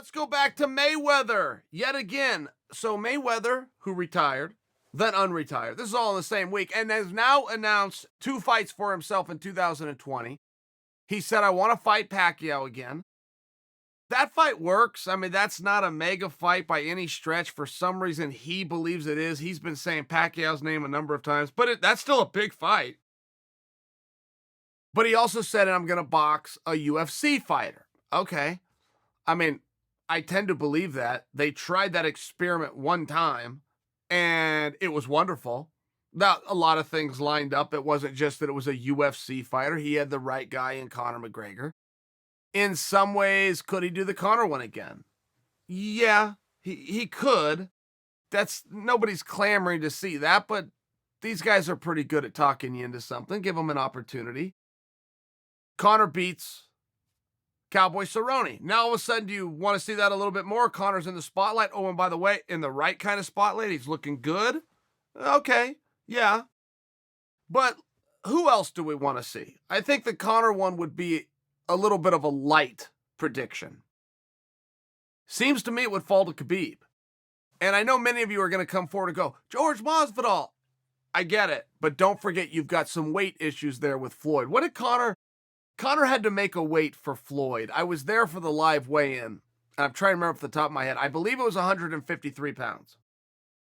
Let's go back to Mayweather yet again. So Mayweather, who retired, then unretired. This is all in the same week and has now announced 2 fights for himself in 2020. He said, I want to fight Pacquiao again. That fight works. I mean, that's not a mega fight by any stretch. For some reason, he believes it is. He's been saying Pacquiao's name a number of times, but that's still a big fight. But he also said, I'm going to box a UFC fighter. Okay. I mean, I tend to believe that. They tried that experiment one time, and it was wonderful. Now, a lot of things lined up. It wasn't just that it was a UFC fighter. He had the right guy in Conor McGregor. In some ways, could he do the Conor one again? Yeah, he could. Nobody's clamoring to see that, but these guys are pretty good at talking you into something. Give them an opportunity. Conor beats Cowboy Cerrone. Now, all of a sudden, do you want to see that a little bit more? Conor's in the spotlight. Oh, and by the way, in the right kind of spotlight. He's looking good. Okay, yeah. But who else do we want to see? I think the Conor one would be a little bit of a light prediction. Seems to me it would fall to Khabib. And I know many of you are going to come forward and go, George Masvidal. I get it, but don't forget you've got some weight issues there with Floyd. What did Conor had to make a weight for Floyd. I was there for the live weigh-in, and I'm trying to remember off the top of my head. I believe it was 153 pounds.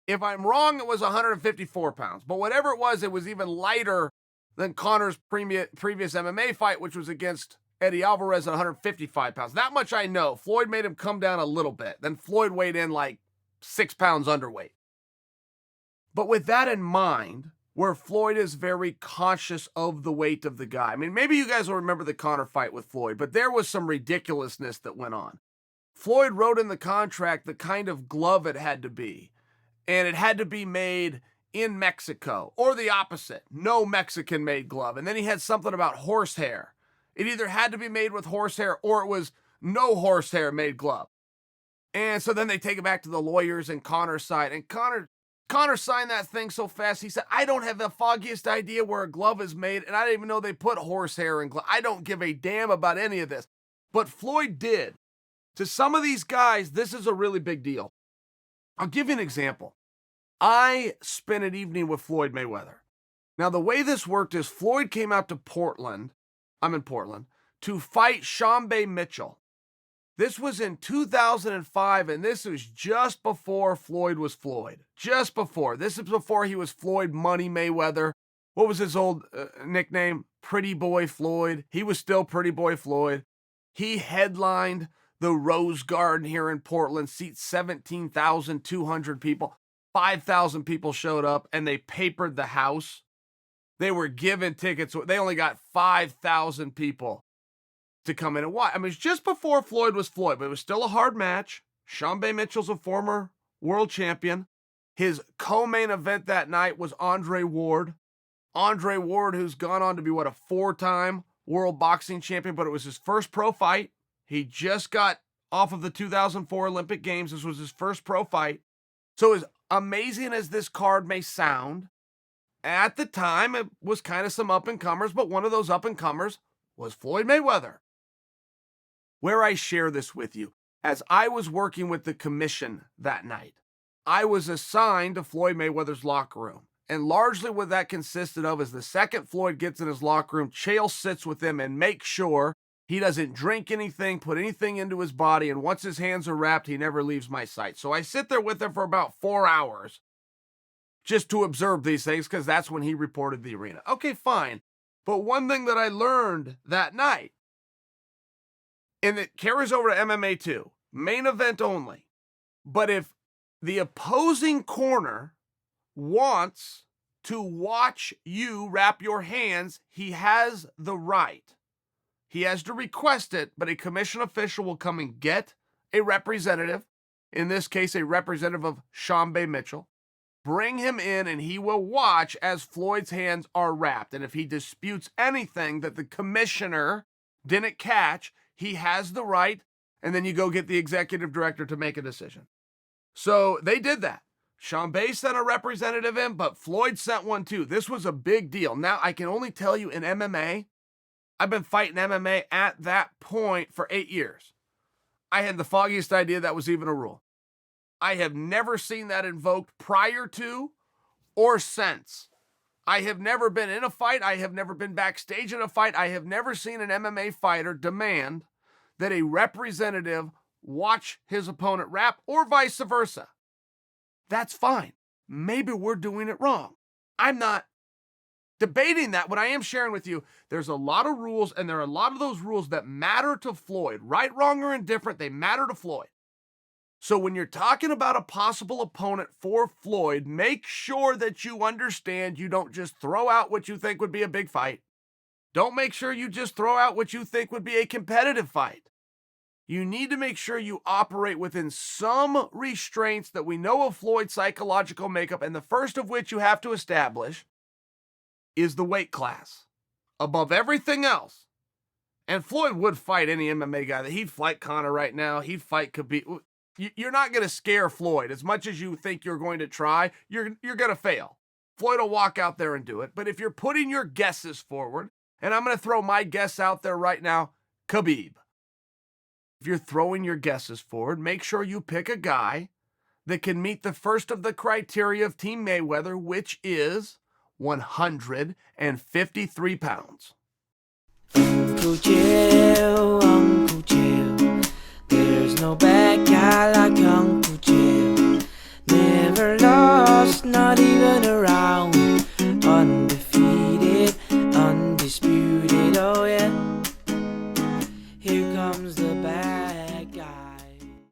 If I'm wrong, it was 154 pounds. But whatever it was even lighter than Conor's previous MMA fight, which was against Eddie Alvarez at 155 pounds. That much I know. Floyd made him come down a little bit. Then Floyd weighed in like 6 pounds underweight. But with that in mind, where Floyd is very conscious of the weight of the guy. I mean, maybe you guys will remember the Conor fight with Floyd, but there was some ridiculousness that went on. Floyd wrote in the contract the kind of glove it had to be, and it had to be made in Mexico, or the opposite, no Mexican-made glove. And then he had something about horsehair. It either had to be made with horsehair, or it was no horsehair-made glove. And so then they take it back to the lawyers and Conor's side, and Conor signed that thing so fast, he said, I don't have the foggiest idea where a glove is made, and I didn't even know they put horsehair in glove. I don't give a damn about any of this. But Floyd did. To some of these guys, this is a really big deal. I'll give you an example. I spent an evening with Floyd Mayweather. Now, the way this worked is Floyd came out to Portland, I'm in Portland, to fight Shambe Mitchell. This was in 2005, and this was just before Floyd was Floyd. Just before. This is before he was Floyd Money Mayweather. What was his old nickname? Pretty Boy Floyd. He was still Pretty Boy Floyd. He headlined the Rose Garden here in Portland, seats 17,200 people. 5,000 people showed up, and they papered the house. They were given tickets. They only got 5,000 people to come in and watch. I mean, it's just before Floyd was Floyd, but it was still a hard match. Shambe Mitchell's a former world champion. His co-main event that night was Andre Ward. Andre Ward, who's gone on to be, a 4-time world boxing champion, but it was his first pro fight. He just got off of the 2004 Olympic Games. This was his first pro fight. So as amazing as this card may sound, at the time, it was kind of some up-and-comers, but one of those up-and-comers was Floyd Mayweather. Where I share this with you, as I was working with the commission that night, I was assigned to Floyd Mayweather's locker room. And largely what that consisted of is the second Floyd gets in his locker room, Chael sits with him and makes sure he doesn't drink anything, put anything into his body, and once his hands are wrapped, he never leaves my sight. So I sit there with him for about 4 hours just to observe these things, because that's when he reported the arena. Okay, fine. But one thing that I learned that night, and it carries over to MMA too, main event only. But if the opposing corner wants to watch you wrap your hands, he has the right. He has to request it, but a commission official will come and get a representative, in this case, a representative of Shambe Mitchell, bring him in, and he will watch as Floyd's hands are wrapped. And if he disputes anything that the commissioner didn't catch, he has the right, and then you go get the executive director to make a decision. So they did that. Shambe sent a representative in, but Floyd sent one too. This was a big deal. Now, I can only tell you in MMA, I've been fighting MMA at that point for 8 years. I had the foggiest idea that was even a rule. I have never seen that invoked prior to or since. I have never been in a fight. I have never been backstage in a fight. I have never seen an MMA fighter demand that a representative watch his opponent rap or vice versa. That's fine. Maybe we're doing it wrong. I'm not debating that. What I am sharing with you, there's a lot of rules, and there are a lot of those rules that matter to Floyd. Right, wrong, or indifferent, they matter to Floyd. So when you're talking about a possible opponent for Floyd, make sure that you understand you don't just throw out what you think would be a big fight. Don't make sure you just throw out what you think would be a competitive fight. You need to make sure you operate within some restraints that we know of Floyd's psychological makeup, and the first of which you have to establish is the weight class. Above everything else, and Floyd would fight any MMA guy. He'd fight Conor right now. He'd fight Khabib. You're not going to scare Floyd. As much as you think you're going to try, you're going to fail. Floyd will walk out there and do it. But if you're putting your guesses forward, and I'm going to throw my guess out there right now, Khabib. If you're throwing your guesses forward, make sure you pick a guy that can meet the first of the criteria of Team Mayweather, which is 153 pounds. Uncle Jill, Uncle Jill. There's no bad guy like Uncle Jill. Never lost, not even a